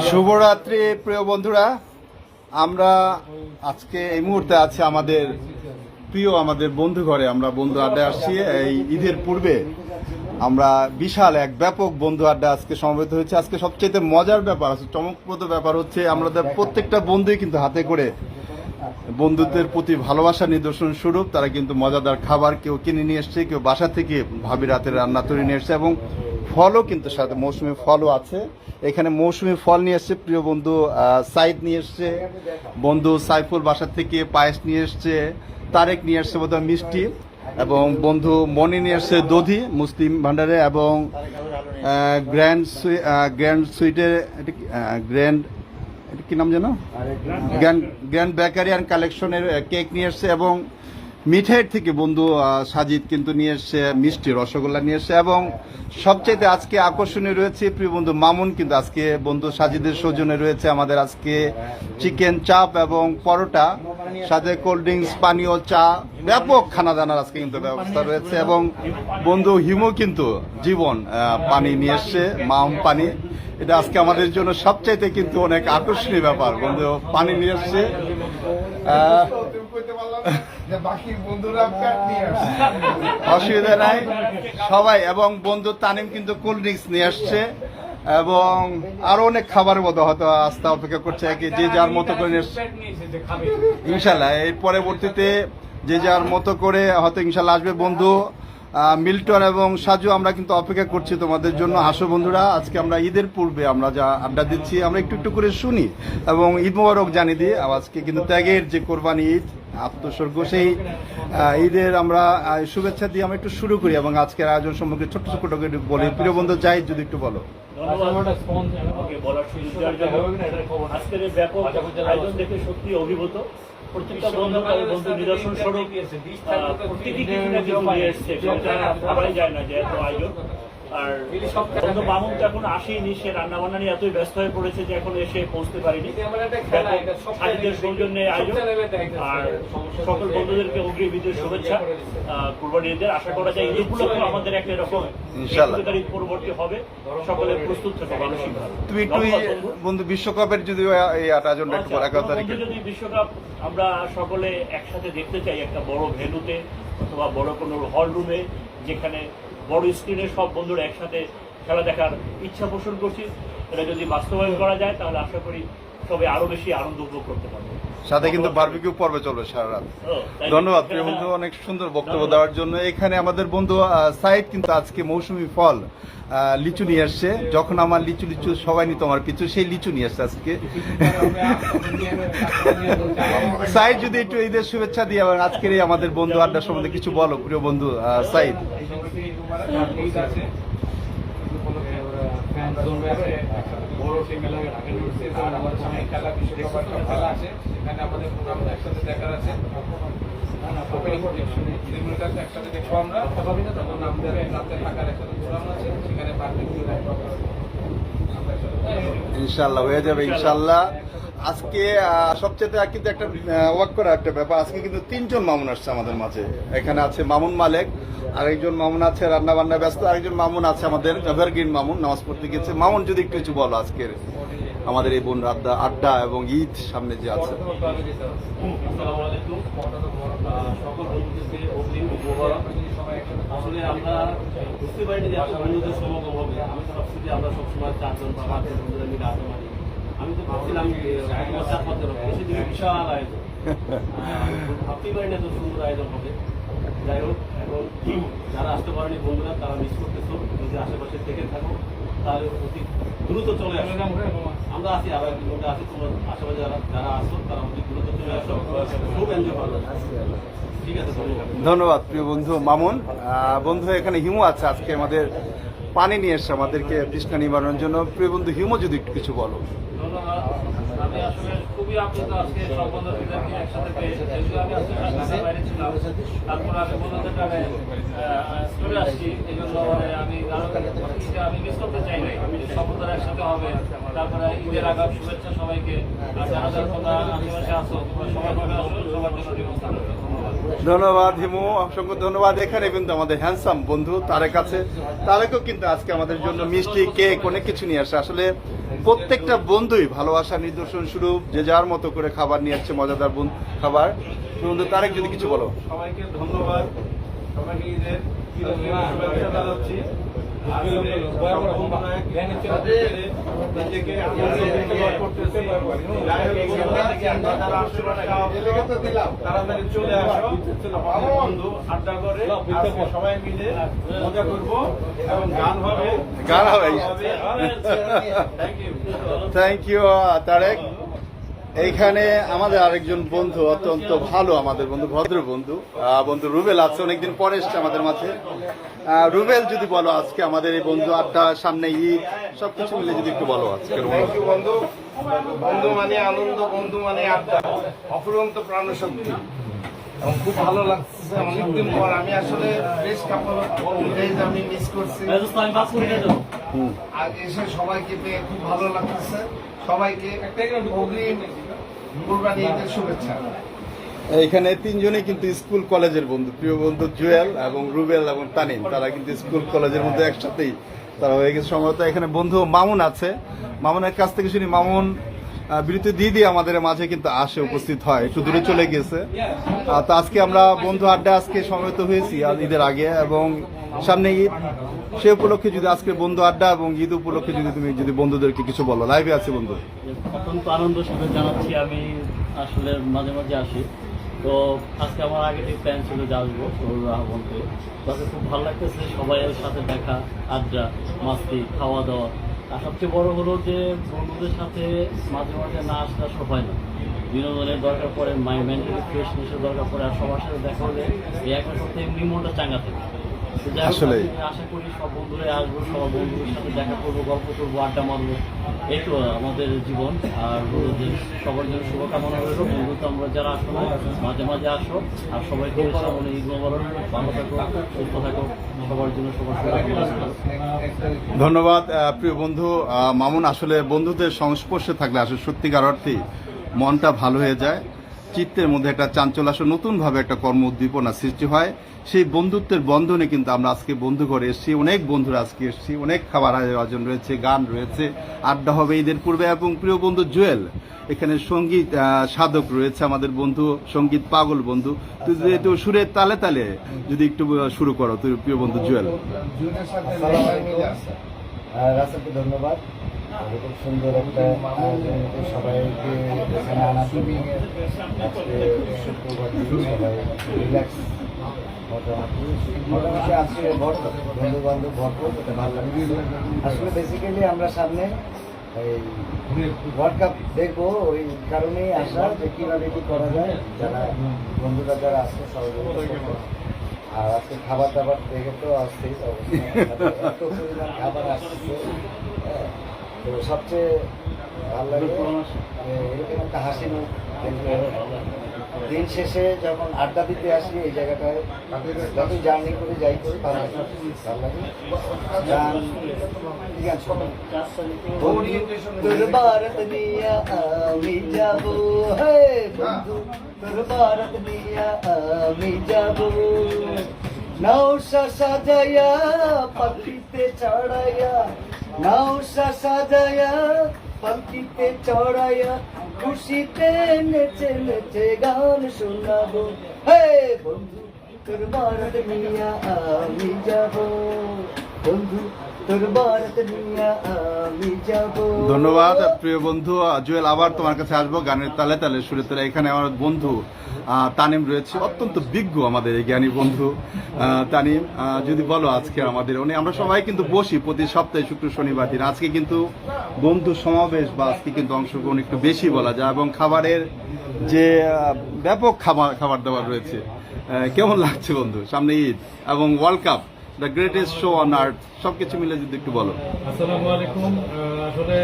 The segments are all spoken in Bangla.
শুভরাত্রি প্রিয় বন্ধুরা, আমরা আজকে এই মুহূর্তে আছি আমাদের প্রিয় আমাদের বন্ধু ঘরে। আমরা বন্ধু আড্ডা আসছি। এই ঈদের পূর্বে আমরা বিশাল এক ব্যাপক বন্ধু আড্ডা আজকে সমবেত হয়েছে। আজকে সবচেয়ে মজার ব্যাপার আছে, চমকপ্রদ ব্যাপার হচ্ছে আমাদের প্রত্যেকটা বন্ধুই কিন্তু হাতে করে বন্ধুত্বের প্রতি ভালোবাসা নিদর্শন স্বরূপ তারা কিন্তু মজাদার খাবার কেউ কিনে নিয়ে এসছে, কেউ বাসা থেকে ভাবি রাতের রান্না তৈরি নিয়ে এসছে, এবং ফলও কিন্তু সাথে মৌসুমী ফলও আছে। এখানে মৌসুমী ফল নিয়ে এসছে প্রিয় বন্ধু সাইদ নিয়ে এসছে, বন্ধু সাইফুল বাসা থেকে পায়েস নিয়ে এসছে, তারেক নিয়ে এসছে বোধহয় মিষ্টি, এবং বন্ধু মনি নিয়ে এসছে দধি মুসলিম ভান্ডারে, এবং গ্র্যান্ড সুইটের গ্র্যান্ড এটা কি নাম জানো, গ্র্যান্ড বেকারি অ্যান্ড কালেকশনের কেক নিয়ে এসছে, এবং মিঠাইয়ের থেকে বন্ধু সাজিদ কিন্তু নিয়ে এসছে মিষ্টি রসগোল্লা নিয়ে এসছে, এবং সবচেয়ে আজকে আকর্ষণীয় রয়েছে প্রিয় বন্ধু মামুন কিন্তু আজকে বন্ধু সাজিদের সৌজন্যে রয়েছে আমাদের আজকে চিকেন চাপ এবং পরোটা, সাথে কোল্ড ড্রিঙ্কস পানীয় চা, ব্যাপক খানা দানার আজকে কিন্তু ব্যবস্থা রয়েছে। এবং বন্ধু হিমো কিন্তু জীবন পানি নিয়ে এসছে, মাম পানি, এটা আজকে আমাদের জন্য সবচাইতে কিন্তু অনেক আকর্ষণীয় ব্যাপার। বন্ধু পানি নিয়ে এসছে, অসুবিধা নাই সবাই, এবং বন্ধু তানিম কিন্তু কোল্ড ড্রিঙ্কস নিয়ে আসছে, এবং আরো অনেক খাবারের মতো হয়তো আস্থা অপেক্ষা করছে, যে যার মতো করে ইনশাল্লাহ এই পরবর্তীতে যে যার মতো করে হয়তো ইনশাল্লাহ আসবে। বন্ধু মিল্টন এবং সাজু আমরা কিন্তু অপেক্ষা করছি তোমাদের জন্য। আসো বন্ধুরা, আজকে আমরা ঈদের পূর্বে আমরা যা আড্ডা দিচ্ছি আমরা একটু একটু করে শুনি এবং ঈদ মোবারক জানিয়ে দিই। আজকে কিন্তু ত্যাগের যে কোরবানি ঈদ, আত্মস্বর্গ, সেই ঈদের আমরা শুভেচ্ছা দিয়ে আমরা একটু শুরু করি, এবং আজকের আয়োজন সম্পর্কে ছোট্ট ছোট্ট করে বলি। প্রিয় বন্ধু জাহিদ যদি একটু বলো। আজকের ব্যাপক আয়োজন দেখে সত্যি অভিভূত। প্রত্যেকটা বন্ধু নিদর্শন স্বরূপ প্রত্যেকটি এসছে, ভাবাই যায় না যে এত আয়োজন। আর বন্ধু মামুন তো এখন আসেনি, সে রান্না বান্না নিয়ে এতই ব্যস্ত হয়ে পড়েছে যে এখন এসে পৌঁছতে পারিনি। সাজিদের সৌজন্যে আয়োজন, আর সকল বন্ধুদেরকে অগ্রিম ঈদের শুভেচ্ছা, কুরবানি ঈদের। আশা করা যায় ঈদ উপলক্ষে আমাদের একটা এরকম পরবর্তী হবে, সকলে প্রস্তুত থাকে মানসিকভাবে। তুমি একটু বন্ধু বিশ্বকাপের যদি যদি বিশ্বকাপ আমরা সকলে একসাথে দেখতে চাই একটা বড় ভেন্যুতে অথবা বড় কোনো হল রুমে, যেখানে বড় স্ক্রিনে সব বন্ধুরা একসাথে খেলা দেখার ইচ্ছা পোষণ করছি। এটা যদি বাস্তবায়ন করা যায় তাহলে আশা করি সবাই আরো বেশি আনন্দ উপভোগ করতে পারবে। সাথে কিন্তু বারবিকিউ পর্বে চলবে সারা রাত। ধন্যবাদ প্রিয় বন্ধু অনেক সুন্দর বক্তব্য দেওয়ার জন্য। এখানে আমাদের বন্ধু সাইদ কিন্তু আজকে মৌসুমী ফল লিচু নিয়ে আসছে। যখন আমার লিচু লিচু সবাই নিত আমার পিছু, সেই লিচু নিয়ে আসছে আজকে। সাইদ যদি একটু ঈদের শুভেচ্ছা দিয়ে এবং আজকের এই আমাদের বন্ধু আড্ডা সম্বন্ধে কিছু বলো প্রিয় বন্ধু সাইদ। বড় সেই মেলা ঢাকা ইউনিভার্সিটি, আর আমাদের সামনে খেলা বিশ্বকাপ খেলা আছে, এখানে আমাদের প্রোগ্রাম একসাথে দেখার আছে। একসাথে দেখবো আমরা, তখন আমাদের রাতে থাকার একসাথে প্রোগ্রাম আছে, সেখানে ইনশাল্লাহ হয়ে যাবে ইনশাল্লাহ। আজকে সবচেয়ে কিন্তু একটা ওয়াক করা একটা ব্যাপার, আজকে কিন্তু 3 জন মামুন আসছে আমাদের মাঝে। এখানে আছে মামুন মালেক, আরেকজন মামুন আছে রান্না বান্না ব্যস্ত, আরেকজন মামুন আছে আমাদের এভারগ্রিন মামুন, নামাজ পড়তে গেছে। মামুন যদি একটু কিছু বলো আজকের আমাদের এই বোন আড্ডা এবং ঈদ সামনে যে আছে। আসলে আমরা বুঝতে পারিনি যে একটা বন্ধুদের সমাগম হবে। আমি তো ভাবছি যে আমরা সবসময় 4 জন বা 5 জন বন্ধুরা মিলে আড্ডা মারি। আমি তো ভাবছিলাম বিশাল আয়োজন, ভাবতেই পারি না এত সুন্দর আয়োজন হবে। যাই হোক, এখন যারা আসতে পারেনি বন্ধুরা তারা মিস করতেছো, যদি আশেপাশে থেকে থাকো তাহলে অতি দ্রুত চলে আসো। আমরা আছি, আবার আছি, তোমার আশেপাশে যারা আসো তারা অতি দ্রুত চলে আসো, খুব এনজয় করা যাবে। ঠিক আছে, ধন্যবাদ প্রিয় বন্ধু মামুন। বন্ধু এখানে হিমু আছে, আজকে আমাদের পানি নিয়ে এসছে আমাদেরকে তৃষ্ণা নিবারণের জন্য। প্রিয় বন্ধু হিমু যদি একটু কিছু বলো। ধন্যবাদ। আমি আসলে খুবই আপ্লুত আজকে সব বন্ধুদেরকে একসাথে পেয়ে। যেহেতু আমি আজকে বাইরে ছিলাম, তারপর আমি বন্ধুদের কাছে চলে আসছি, এই জন্য আমি আমি মিস করতে চাই নাই। সব বন্ধুরা একসাথে হবে, তারপরে ঈদের আগাম শুভেচ্ছা সবাইকে। আর যারা যারা তোমরা আশেপাশে আসো, সবাই আসো, সবার জন্য ব্যবস্থা। ধন্যবাদ। ধন্যবাদ হিমু, অসংখ্য ধন্যবাদ। এখানে কিন্তু আমাদের হ্যান্ডসাম বন্ধু তারেক আছে, তারেকও কিন্তু আজকে আমাদের জন্য মিষ্টি কেক অনেক কিছু নিয়ে আসে। আসলে প্রত্যেকটা বন্ধুই ভালোবাসার নিদর্শন স্বরূপ, যে যার মতো করে খাবার নিয়ে আসছে, মজাদার খাবার। বন্ধু তারেক, যদি কিছু বলো। সবাইকে ধন্যবাদ, সবাইকে ঈদের শুভেচ্ছা জানাচ্ছি। তাড়াতাড়ি চলে আসো, বন্ধু আড্ডা করে সবাই মিলে মজা করবো এবং গান হবে। Thank you Tareq. এইখানে আমাদের আরেকজন বন্ধু, অত্যন্ত ভালো আমাদের বন্ধু, ভদ্র বন্ধু, বন্ধু রুবেল আছে, অনেকদিন পরে এসছে আমাদের মাঝে। রুবেল, যদি বলো আজকে আমাদের এই বন্ধু আড্ডা, সামনে ঈদ, সবকিছু মিলে যদি একটু বলো আজকে। বন্ধু, বন্ধু মানে আনন্দ, বন্ধু মানে আড্ডা, অফুরন্ত প্রাণশক্তি এবং খুব ভালো লাগছে। অনেকদিন পর আমি আসলে বেশ কাপড় আমি মিস করছি। আজ এসে সবাইকে পেয়ে খুব ভালো লাগতেছে। সবাইকে অগ্রিম কুরবানি ঈদের শুভেচ্ছা। এইখানে তিনজনেই কিন্তু স্কুল কলেজের বন্ধু, প্রিয় বন্ধু জুয়েল এবং রুবেল এবং তানিম, তারা কিন্তু স্কুল কলেজের মধ্যে একসাথেই তারা হয়ে গেছে সম্ভবত। এখানে বন্ধু মামুন আছে, মামুনের কাছ থেকে শুনি মামুন বিরতি দিয়ে আমাদের মাঝে কিন্তু আসে, উপস্থিত হয়, একটু দূরে চলে গেছে। তো আজকে আমরা বন্ধু আড্ডা আজকে সমবেত হয়েছি ঈদের আগে এবং সামনে ঈদ, সে উপলক্ষে যদি আজকে বন্ধু আড্ডা এবং ঈদ উপলক্ষে যদি তুমি যদি বন্ধুদেরকে কিছু বলো। লাইভে আছে বন্ধু। অত্যন্ত আনন্দ সাথে জানাচ্ছি, আমি আসলে মাঝে মাঝে আসি, তো আজকে আমার আগে থেকে প্ল্যান ছিল যে আসবো বলতে, তাতে খুব ভালো লাগতেছে সবাইয়ের সাথে দেখা, আড্ডা, মাস্তি, খাওয়া দাওয়া। আর সবচেয়ে বড় হলো যে বন্ধুদের সাথে মাঝে মাঝে না আসলে সবাই না, বিনোদনের দরকার পড়ে, মেন্টালি ফ্রেশনেসের দরকার পড়ে, আর সবার সাথে দেখা হলে এই একটা সপ্তাহে এমনি মনটা চাঙ্গা থাকে। আসলেই আশা করি সব বন্ধুরাই আসবো, সব বন্ধুদের সাথে দেখা করবো, গল্প করবো, আড্ডা মারবো, এই তো আমাদের জীবন। আর সবার জন্য শুভকামনা রইল। বন্ধু তো আমরা যারা আসো না, মাঝে মাঝে আসো, আর সবাইকে সামনে ঈদ মোবারক, ভালো থাকো, সুস্থ থাকো, সবার জন্য সবার শুভকামনা। ধন্যবাদ প্রিয় বন্ধু মামুন। আসলে বন্ধুদের সংস্পর্শে থাকলে আসলে সত্যিকার অর্থেই মনটা ভালো হয়ে যায়, চিত্তের মধ্যে একটা চাঞ্চল্য আসে, নতুনভাবে একটা কর্ম উদ্দীপনা সৃষ্টি হয়। সেই বন্ধুত্বের বন্ধনে কিন্তু আমরা আজকে বন্ধু ঘরে এসেছি, অনেক বন্ধুরা আজকে এসেছি, অনেক খাবার আয়োজন রয়েছে, গান রয়েছে, আড্ডা হবে ঈদের পূর্বে। এবং প্রিয় বন্ধু জুয়েল, এখানে সঙ্গীত সাধক রয়েছে, আমাদের বন্ধু সঙ্গীত পাগল বন্ধু। তুই যদি একটু সুরের তালে তালে যদি একটু শুরু করো তুই, প্রিয় বন্ধু জুয়েল। রাসেলকে ধন্যবাদ, খুব সুন্দর একটা সবাইকে এখানে আনা। আজকে শুক্রবার সবাই রিল্যাক্স, মোটামুটি আজকে ভরপুর বন্ধু বান্ধব, ভরপুর, ভালো লাগে। আসলে বেসিক্যালি আমরা সামনে এই ওয়ার্ল্ড কাপ দেখবো, ওই কারণেই আসা যে কীভাবে কী করা যায়, যারা বন্ধুরা যারা আসছে সহযোগিতা। আর আজকে খাবার দাবার দেখে তো আসছেই, এত পরিমাণ খাবার আসছে। তো সবচেয়ে ভালো লাগে এরকম একটা হাসি মুখ দেখলে। দিন শেষে যখন আড্ডা দিতে আসি এই জায়গাটায়, যতই জার্নি করে যাই করি ভালো লাগে, গান তোর ভারত নিয়া আমি যাব, হে বন্ধু তোর ভারত নিয়া আমি যাব, নৌশা সাজায়া পাখিতে চড়াইয়া, নৌশা সাজায়া পাখিতে চড়াইয়া, খুশিতে নেচে নেচে গান শোনাবো, হে বন্ধু তোর ভারত নিয়া আমি যাব, বন্ধু তোর ভারত নিয়া আমি যাব। ধন্যবাদ প্রিয় বন্ধু জুয়েল, আবার তোমার কাছে আসবো গানের তালে তালে সুরে তোলা। এখানে আমার বন্ধু তানিম রয়েছে, অত্যন্ত বিজ্ঞ আমাদের এই জ্ঞানী বন্ধু তানিম। যদি বলো আজকে আমাদের আমরা সবাই কিন্তু বসি প্রতি সপ্তাহে শুক্র শনিবার দিন, আজকে কিন্তু বন্ধু সমাবেশ বা আজকে কিন্তু অংশগ্রহণ একটু বেশি বলা যায়, এবং খাবারের যে ব্যাপক খাবার দাবার রয়েছে। কেমন লাগছে বন্ধু, সামনে ঈদ এবং world cup, the greatest show on earth, সবকিছু মিলে যদি একটু বলো। আসসালামু আলাইকুম। আসলে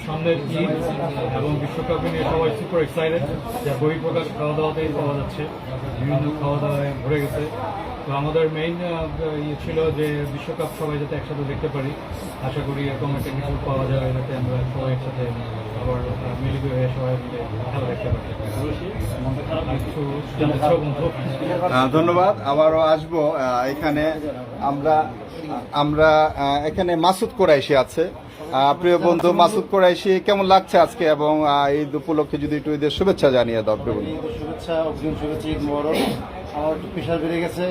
সামনের ঈদ এবং বিশ্বকাপে নিয়ে সবাই সুপার এক্সাইটেড, যা বহিঃপ্রকাশ খাওয়া দাওয়াতেই পাওয়া যাচ্ছে, বিভিন্ন খাওয়া দাওয়ায় ভরে গেছে। তো আমাদের মেইন ইয়ে ছিল যে বিশ্বকাপ সবাই যাতে একসাথে দেখতে পারি। আশা করি এরকম একটা কিছু পাওয়া যাবে, যাতে আমরা সবাই একসাথে আবার মিলিত হয়ে সবাই মিলে খেলা দেখতে পারি। কিছু জানতে চাও বন্ধু? ধন্যবাদ, আবারও আসবো। এখানে আমরা আমরা এখানে মাসুদ কোরাইশি আছে। প্রিয় বন্ধু মাসুদ কোরাইশি, কেমন লাগছে আজকে এবং ঈদ উপলক্ষে যদি একটু ঈদের শুভেচ্ছা জানিয়ে দাও প্রিয় বন্ধু। শুভেচ্ছা, অগ্রিম শুভেচ্ছা, ঈদ মোবারক। আমার একটু প্রেশার বেড়ে গেছে,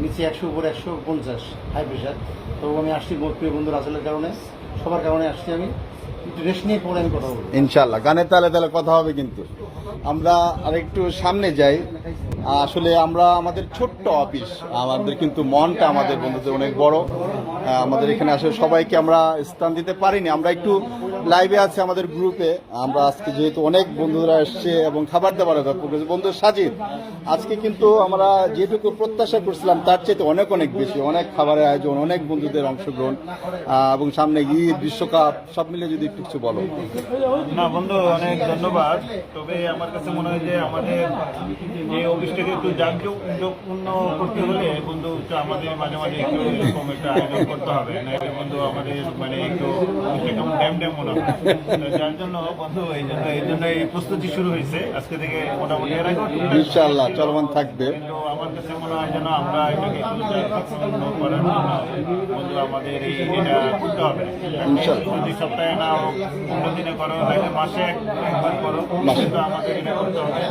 নিচে 100 উপরে 150 হাই প্রেশার। তো আমি আসছি প্রিয় বন্ধু রাসেলের কারণে, সবার কারণে আসছি। আমি একটু রেস্ট নিয়ে পরে আমি কথা বলবো ইনশাল্লাহ। গানের তালে তালে কথা হবে কিন্তু। আমরা আরেকটু সামনে যাই। আসলে আমরা আমাদের ছোট্ট অফিস, আমাদের কিন্তু মনটা আমাদের বন্ধুদের অনেক বড়। আমাদের এখানে আসলে সবাইকে আমরা স্থান দিতে পারিনি। আমরা একটু লাইভে আছে আমাদের গ্রুপে। আমরা আজকে যেহেতু অনেক বন্ধুরা এসছে এবং খাবার দাবারের বন্ধু সাজিদ, আজকে কিন্তু আমরা যেটুকু প্রত্যাশা করছিলাম তার চেয়ে অনেক অনেক বেশি, অনেক খাবারের আয়োজন, অনেক বন্ধুদের অংশগ্রহণ এবং সামনে ঈদ বিশ্বকাপ সব মিলে যদি একটু কিছু বলো। না বন্ধু, অনেক ধন্যবাদ। তবে আমার কাছে মনে হয় যে আমাদের এই অফিসটাকে একটু জাঁকজমকপূর্ণ করতে হলে বন্ধু একটু আমাদের মাঝে মাঝে একটু এরকম একটা আয়োজন করতে হবে, না হলে বন্ধু আমাদের মানে একটু অফিসটা কেমন ড্যাম ড্যাম মনে হয়। তো যার জন্য বন্ধু এই জন্য এই প্রস্তুতি শুরু হয়েছে আজকে থেকে, মোটামুটি এর আগে ইনশাআল্লাহ চলমান থাকবে। কিন্তু আমার কাছে মনে হয় যেন আমরা এটাকে একটু জাঁকজমকপূর্ণ করার জন্য বন্ধু আমাদের এটা করতে হবে। প্রতি সপ্তাহে না হোক, 15 দিনে করো, নাহলে মাসে একবার করো, কিন্তু আমাদের এটা করতে হবে।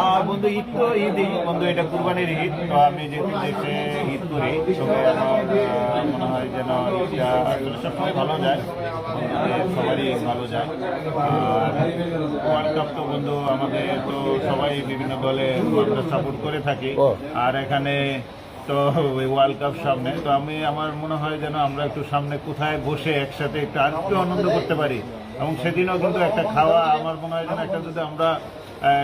আর বন্ধু ঈদ তো ঈদই বন্ধু, এটা কুরবানির ঈদ। তো আমি যেহেতু দেশে ঈদ করি, তবে আমার মনে হয় যেন ঈদটা আসলে সবসময় ভালো যায়, সবারই ভালো যায়। আর ওয়ার্ল্ড কাপ তো বন্ধু আমাদের তো সবাই বিভিন্ন দলে আমরা সাপোর্ট করে থাকি। আর এখানে তো ওয়ার্ল্ড কাপ সামনে, তো আমার মনে হয় যেন আমরা একটু সামনে কোথায় বসে একসাথে একটু আরেকটু আনন্দ করতে পারি। এবং সেদিনও কিন্তু একটা খাওয়া, আমার মনে হয় যেন একটা যদি আমরা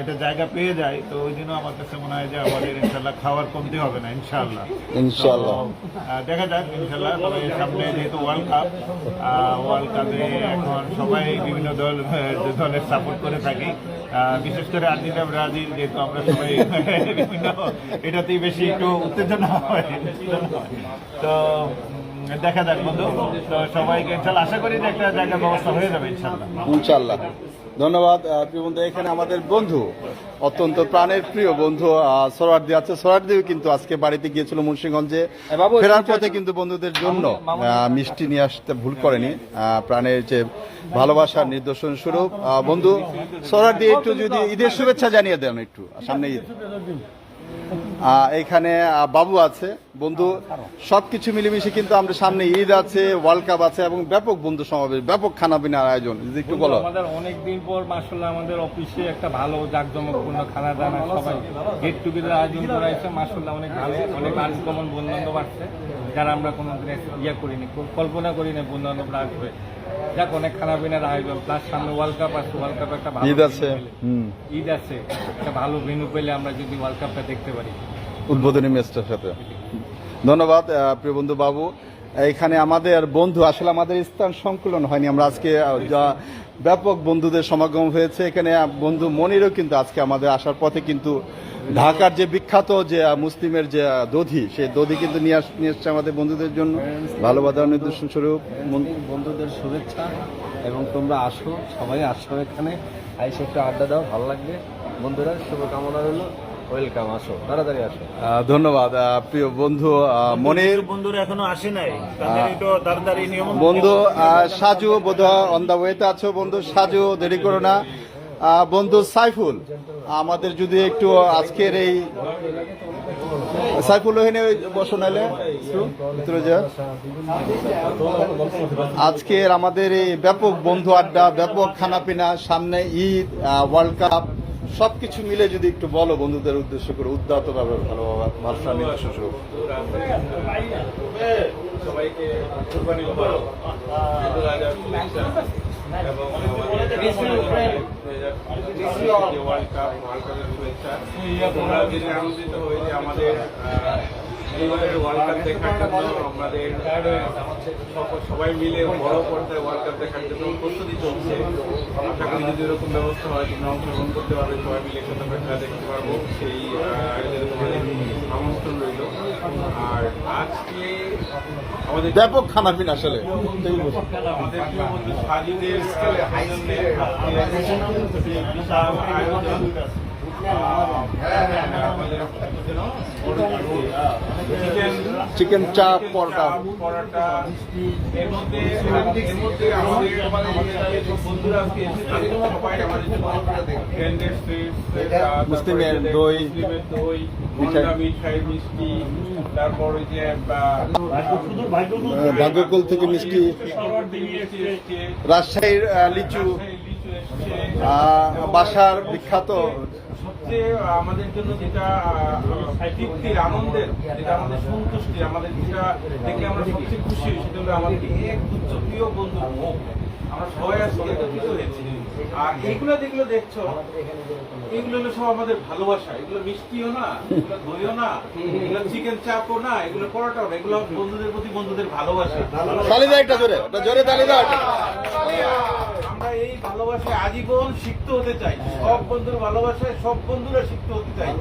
একটা জায়গা পেয়ে যাই, তো ওই দিনও আমার কাছে মনে হয় যে আমাদের ইনশাল্লাহ খাওয়ার কমতি হবে না ইনশাল্লাহ। ইনশাল্লাহ দেখা যাক ইনশাল্লাহ। তবে সামনে যেহেতু ওয়ার্ল্ড কাপে এখন সবাই বিভিন্ন দলের সাপোর্ট করে থাকি, বিশেষ করে আর্জেন্টিনা ব্রাজিল, যেহেতু আমরা সবাই বিভিন্ন এটাতেই বেশি একটু উত্তেজনা হয়। তো দেখা যাক বন্ধু, তো সবাইকে ইনশাল্লাহ আশা করি যে একটা জায়গার ব্যবস্থা হয়ে যাবে ইনশাল্লাহ। ইনশাল্লাহ। ধন্যবাদ প্রিয় বন্ধু। এখানে আমাদের বন্ধু, অত্যন্ত প্রাণের প্রিয় বন্ধু সোহরাওয়ার্দী আছে। সোহরাওয়ার্দীও কিন্তু আজকে বাড়িতে গিয়েছিল মুন্সিগঞ্জে, ফেরার পথে কিন্তু বন্ধুদের জন্য মিষ্টি নিয়ে আসতে ভুল করেনি। প্রাণের যে ভালোবাসার নিদর্শন স্বরূপ বন্ধু সোহরাওয়ার্দী, একটু যদি ঈদের শুভেচ্ছা জানিয়ে দেন একটু। সামনে ঈদ, এখানে বাবু আছে বন্ধু, সবকিছু মিলেমিশে কিন্তু আমরা সামনে ঈদ আছে, ওয়ার্ল্ড কাপ আছে এবং ব্যাপক বন্ধু সমাবেশ, ব্যাপক খানা পিনার আয়োজন। একটু বলো। আমাদের অনেকদিন পর মাশাআল্লাহ আমাদের অফিসে একটা ভালো জাঁকজমকপূর্ণ খানা দানা, সবাই গেট টুগেদার আয়োজন করা হয়েছে। মাশাআল্লাহ অনেক ভালো, অনেক আনকমন বন্ধু বান্ধব আসছে, যারা আমরা কোনোদিন করিনি, কল্পনা করিনি বন্ধু বান্ধবরা আসবে। যাক, অনেক খানা পিনার আয়োজন, প্লাস সামনে ওয়ার্ল্ড কাপ আছে, ওয়ার্ল্ড কাপ একটা ভালো ঈদ আছে, ঈদ আছে, একটা ভালো ভেন্যু পেলে আমরা যদি ওয়ার্ল্ড কাপটা দেখতে পারি উদ্বোধনী ম্যাচটার সাথে। ধন্যবাদ প্রিয় বন্ধু বাবু। এখানে আমাদের বন্ধু, আসলে আমাদের স্থান সংকুলন হয়নি, আমরা আজকে যা ব্যাপক বন্ধুদের সমাগম হয়েছে। এখানে বন্ধু মনিরও কিন্তু আজকে আমাদের আসার পথে কিন্তু ঢাকার যে বিখ্যাত যে মুসলিমের যে দধি, সেই দধি কিন্তু নিয়ে এসছে আমাদের বন্ধুদের জন্য ভালোবাসার নিদর্শন স্বরূপ। বন্ধুদের শুভেচ্ছা, এবং তোমরা আসো, সবাই আসো, এখানে আইসে একটু আড্ডা দাও, ভালো লাগবে। বন্ধুরা শুভকামনা রইলো, ওয়েলকাম, আসো, তাড়াতাড়ি আসো। ধন্যবাদ প্রিয় বন্ধু মনির। বন্ধুরা এখনো আসে নাই, তাদের একটু তাড়াতাড়ি নিয়ম। বন্ধু সাজু বোধহয় অন দা ওয়েতে আছো বন্ধু, সাজু দেরি করো না। বন্ধু সাইফুল, আমাদের যদি একটু আজকের এই সাইফুল ওখানে বসো, নাইলে ভিতরে যা। আজকের আমাদের এই ব্যাপক বন্ধু আড্ডা, ব্যাপক খানাপিনা, সামনে ঈদ, ওয়ার্ল্ড কাপ, সবকিছু মিলে যদি একটু বলো বন্ধুদের উদ্দেশ্য করে, উদ্যত ভাবে ভাষা নিদর্শন স্বরূপ। সবাইকে কুরবানি মুবারক এবং ওয়ার্ল্ড কাপের শুভেচ্ছা। আমরা যেটা আনন্দিত হই যে আমাদের এইবারে ওয়ার্ল্ড কাপ দেখার জন্য আমাদের সবাই মিলে বড় পর্দায় ওয়ার্ল্ড কাপ দেখার জন্য প্রস্তুতি চলছে। আশা করি যদি এরকম ব্যবস্থা হয় তোমরা অংশগ্রহণ করতে পারবে, সবাই মিলে একসাথে আমরা খেলা দেখতে পারবো, সেই আয়োজনে তোমাদের আমন্ত্রণ রইল। আর আজকে আমাদের ব্যাপক খানাপিনা আসলে আমাদের প্রিয় বন্ধু সাজিদের বিশাল আয়োজন, চিকেন চাপ, পরোটা, পরোটা, এর মধ্যে আমাদের বন্ধুরা আজকে এসেছে, সবাই আমাদের জন্য ব্র্যান্ডেড সুইটস, মুসলিমের দই, মন্ডা মিঠাই, মিষ্টি, তারপর ওই যে ভাগ্যকুল থেকে মিষ্টি, রাজশাহীর লিচু, বাসার বিখ্যাত সবচেয়ে আমাদের জন্য যেটা তৃপ্তির, আনন্দের, যেটা আমাদের সন্তুষ্টি, আমাদের যেটা দেখলে আমরা সবচেয়ে খুশি হই, সেটা হলো আমাদের এক তুচ্ছ প্রিয় বন্ধুর মুখ। আমরা সবাই আজকে একত্রিত হয়েছি। আর এইগুলো যেগুলো দেখছো, এগুলো হলো সব আমাদের ভালোবাসা। এগুলো মিষ্টিও না, এগুলো দইও না, এগুলো চিকেন চাপও না, এগুলো পরোটাও না, এগুলো বন্ধুদের প্রতি বন্ধুদের ভালোবাসা। তালি দাও একটা জোরে, জোরে তালি দাও। আমরা এই ভালোবাসায় আজীবন সিক্ত হতে চাই, সব বন্ধুর ভালোবাসায় সব বন্ধুরা সিক্ত হতে চাই,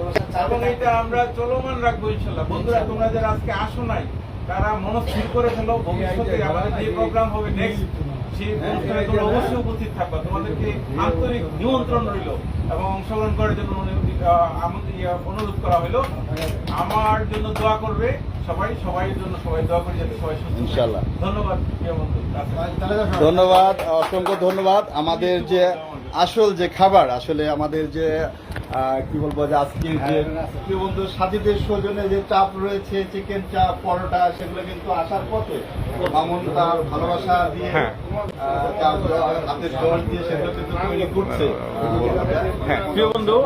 এবং এটা আমরা চলমান রাখবো ইনশাল্লাহ। বন্ধুরা, তোমরা যারা আজকে আসো নাই তারা মনস্থির করে ফেলো, ভবিষ্যতে আমাদের যে প্রোগ্রাম হবে নেক্সট, সেই অনুষ্ঠানে তোমরা অবশ্যই উপস্থিত থাকবা। তোমাদেরকে আন্তরিক নিমন্ত্রণ রইল এবং অংশগ্রহণ করার জন্য অনুরোধ করা হলো। আমার জন্য দোয়া করবে সবাই, সবাইয়ের জন্য সবাই দোয়া করে যাতে সবাই সুস্থ থাকে। ইনশাআল্লাহ। ধন্যবাদ প্রিয় বন্ধু। ধন্যবাদ, অসংখ্য ধন্যবাদ। আমাদের যে আসল যে খাবার, আসলে আমাদের যে কি বলবো, যে আজকে যে প্রিয় বন্ধু সাজিদের সৌজন্যে যে চাপ রয়েছে, চিকেন চাপ, পরোটা, সেগুলো কিন্তু আসার পথে মামুন তার ভালোবাসা দিয়ে হাতের জল দিয়ে সেগুলো কিন্তু তৈরি করছে। হ্যাঁ প্রিয় বন্ধু,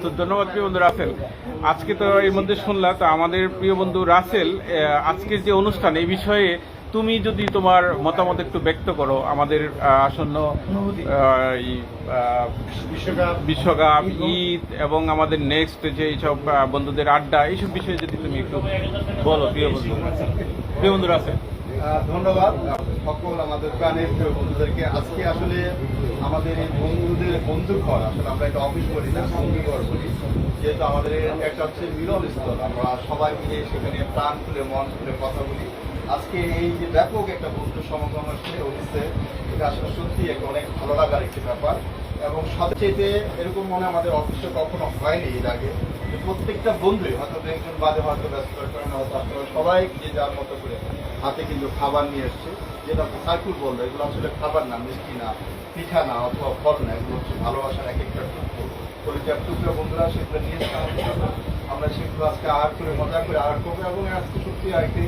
তো ধন্যবাদ প্রিয় বন্ধু রাসেল। আজকে তো এর মধ্যে শুনলা, তো আমাদের প্রিয় বন্ধু রাসেল আজকের যে অনুষ্ঠান, এই বিষয়ে তুমি যদি তোমার মতামত একটু ব্যক্ত করো, আমাদের আসন্ন বিশ্বকাপ, ঈদ এবং আমাদের নেক্সট যে এইসব বন্ধুদের আড্ডা, এইসব বিষয়ে যদি তুমি একটু বলো প্রিয় বন্ধু। প্রিয় বন্ধু রাসেল। ধন্যবাদ সকল আমাদের প্রাণের প্রিয় বন্ধুদেরকে। আজকে আসলে আমাদের এই বন্ধুদের বন্ধুঘর, আসলে আমরা একটা অফিস বলি না, বন্ধুঘর বলি, যেহেতু আমাদের একটা হচ্ছে মিলনস্থল, আমরা সবাই মিলে সেখানে প্রাণ খুলে মন খুলে কথা বলি। আজকে এই যে ব্যাপক একটা বন্ধু সমাগম হচ্ছে অফিসে, এটা আসলে সত্যি একটা অনেক ভালো লাগার একটি ব্যাপার। এবং সবচেয়ে এরকম মনে আমাদের অফিসে কখনো হয়নি এর আগে, যে প্রত্যেকটা বন্ধুই হয়তো একজন বাদে হয়তো ব্যস্ততার কারণে হয়তো আপনারা সবাই যে যার মতো করে হাতে কিন্তু খাবার নিয়ে এসছে, যেটা সাইকুল বললো, এগুলো আসলে খাবার না, মিষ্টি না, পিঠা না, অথবা ফল না, এগুলো হচ্ছে ভালোবাসার এক একটা টুকরো, পরিচয় টুকরো। বন্ধুরা সেগুলো নিয়ে আমরা সেগুলো আজকে আহার করে মজা করে আহার করবো। এবং আজকে সত্যি একটি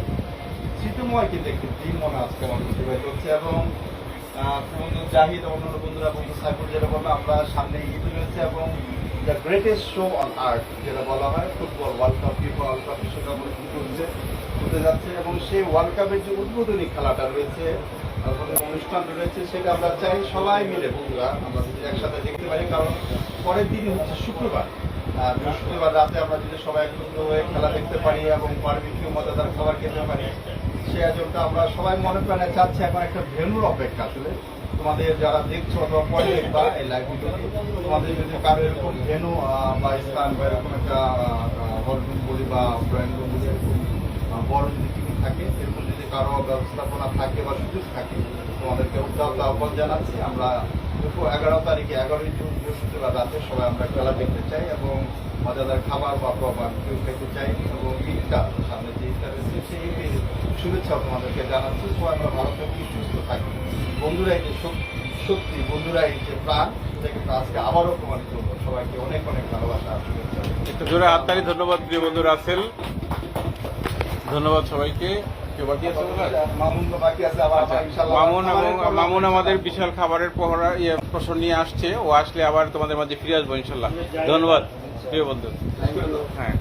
স্মৃতিময় কিন্তু একটি দিন মনে আজকে আমার অতিবাহিত হচ্ছে। এবং বন্ধু জাহিদ, অন্যান্য বন্ধুরা, বন্ধু সাইকুল যেটা বললো, আমরা সামনে ঈদ রয়েছে এবং the greatest show on earth যেটা বলা হয়, football world cup, FIFA world cup বিশ্বকাপ হতে যাচ্ছে। এবং সেই ওয়ার্ল্ড কাপের যে উদ্বোধনী খেলাটা রয়েছে, অনুষ্ঠানটা রয়েছে, সেটা আমরা চাই সবাই মিলে বন্ধুরা আমরা যদি একসাথে দেখতে পারি। কারণ পরের দিনই হচ্ছে শুক্রবার, বৃহস্পতিবার রাতে আমরা যদি সবাই একত্রিত হয়ে খেলা দেখতে পারি এবং বারবিকিউ মজাদার খাবার খেতে পারি, সেই আয়োজনটা আমরা সবাই মনে প্রাণে চাচ্ছি। এখন একটা ভেন্যুর অপেক্ষা। আসলে তোমাদের যারা দেখছো অথবা পরে দেখবা এই লাইভ ভিডিওটি, তোমাদের যদি কারো এরকম ভেন্যু বা স্থান বা এরকম একটা হলরুম বলি বা ড্রয়িং রুম বলি, এরকম বড় যদি টিভি থাকে, এরকম যদি কারো ব্যবস্থাপনা থাকে বা সুযোগ থাকে, তোমাদেরকে উদ্যোগ আহ্বান জানাচ্ছি। আমরা 11 তারিখে 11ই জুন বৃহস্পতিবার রাতে সবাই আমরা খেলা দেখতে চাই এবং মজাদার খাবার বা বারবিকিউ খেতে চাই। এবং ঈদটা সামনে যে ঈদটা রয়েছে, সেই ঈদের শুভেচ্ছা তোমাদেরকে জানাচ্ছি। সবাই আমরা ভালো থাকি, সুস্থ থাকি। বন্ধুরা এই যে সত্যি, বন্ধুরা এই যে প্রাণ, সেটাকে আজকে আবারও প্রমাণিত হলো। সবাইকে অনেক অনেক ভালোবাসা, শুভেচ্ছা। একটু জোরে হাততালি। ধন্যবাদ প্রিয় বন্ধু রাসেল, ধন্যবাদ সবাইকে। কেউ বাকি আছে বলার? মামুন তো বাকি আছে, আবার ইনশাআল্লাহ মামুন আমাদের বিশাল খাবারের পহরা প্রশ্ন নিয়ে আসছে, ও আসলে আবার তোমাদের মাঝে ফিরে আসবো ইনশাল্লাহ। ধন্যবাদ প্রিয় বন্ধু। হ্যাঁ।